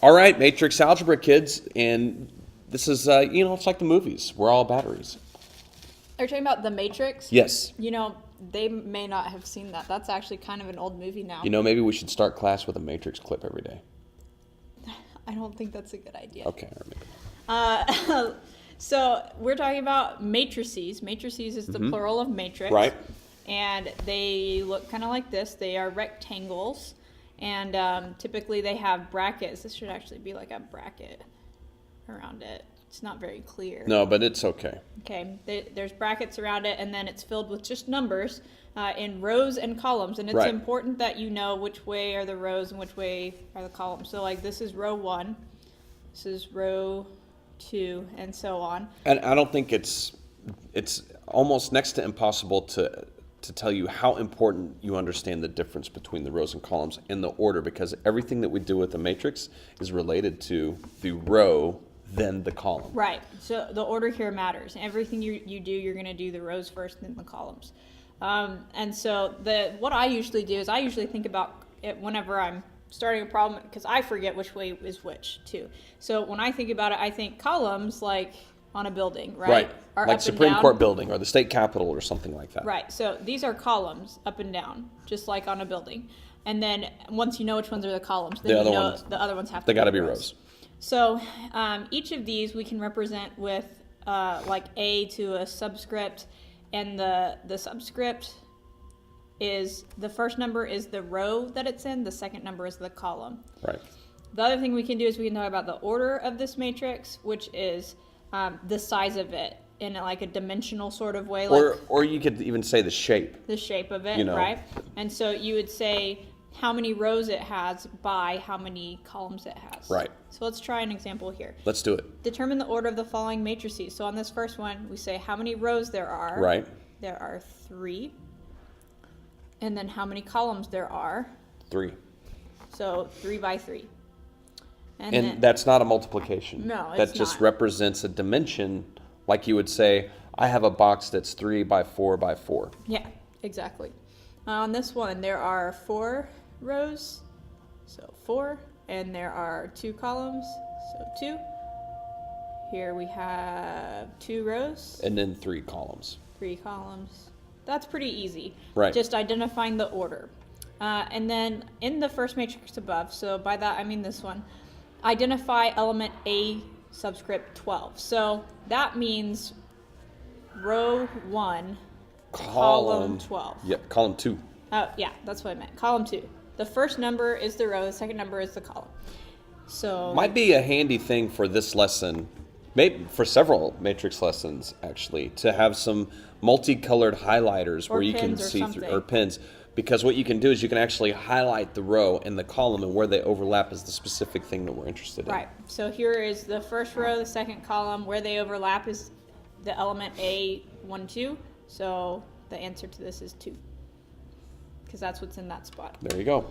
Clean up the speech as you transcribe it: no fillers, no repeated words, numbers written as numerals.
All right, matrix algebra, kids, and this is, it's like the movies. We're all batteries. Are you talking about The Matrix? Yes. They may not have seen that. That's actually kind of an old movie now. Maybe we should start class with a matrix clip every day. I don't think that's a good idea. Okay. Maybe. So we're talking about matrices. Matrices is the plural of matrix. Right. And they look kind of like this. They are rectangles. And typically they have brackets. This should actually be like a bracket around it. It's not very clear. No, but it's okay. Okay, there's brackets around it, and then it's filled with just numbers in rows and columns. And it's important that you know which way are the rows and which way are the columns. So like this is row 1, this is row 2, and so on. And I don't think it's almost next to impossible to tell you how important you understand the difference between the rows and columns in the order, because everything that we do with the matrix is related to the row, then the column. Right. So the order here matters. Everything you do, you're going to do the rows first, then the columns. And so what I usually do is I usually think about it whenever I'm starting a problem, because I forget which way is which too. So when I think about it, I think columns like on a building, right? Are like up Supreme and down. Court building or the state capitol or something like that. Right. So these are columns up and down, just like on a building. And then once you know which ones are the columns, then the other ones have to be rows. They got to be rows. So each of these we can represent with like A to a subscript, and the subscript is the first number is the row that it's in, the second number is the column. Right. The other thing we can do is we can talk about the order of this matrix, which is the size of it in like a dimensional sort of way. Or you could even say the shape. The shape of it, right? And so you would say how many rows it has by how many columns it has. Right. So let's try an example here. Let's do it. Determine the order of the following matrices. So on this first one, we say how many rows there are. Right. There are 3. And then how many columns there are. 3. So 3 by 3. And then, that's not a multiplication. No, it's that just not. represents a dimension, like you would say, I have a box that's 3 by 4 by 4. Yeah, exactly. On this one, there are 4 rows, so 4, and there are 2 columns, so 2. Here we have 2 rows. And then 3 columns. 3 columns. That's pretty easy. Right. Just identifying the order. And then in the first matrix above, so by that I mean this one, identify element A subscript 12. So that means row 1, column 12. Yep, column 2. Oh, yeah, that's what I meant. Column 2. The first number is the row, the second number is the column. So might be a handy thing for this lesson, maybe for several matrix lessons actually, to have some multicolored highlighters where you can see through, or pins, because what you can do is you can actually highlight the row and the column, and where they overlap is the specific thing that we're interested in. Right. So here is the first row, the second column. Where they overlap is the element A1, 2. So the answer to this is 2. Because that's what's in that spot. There you go.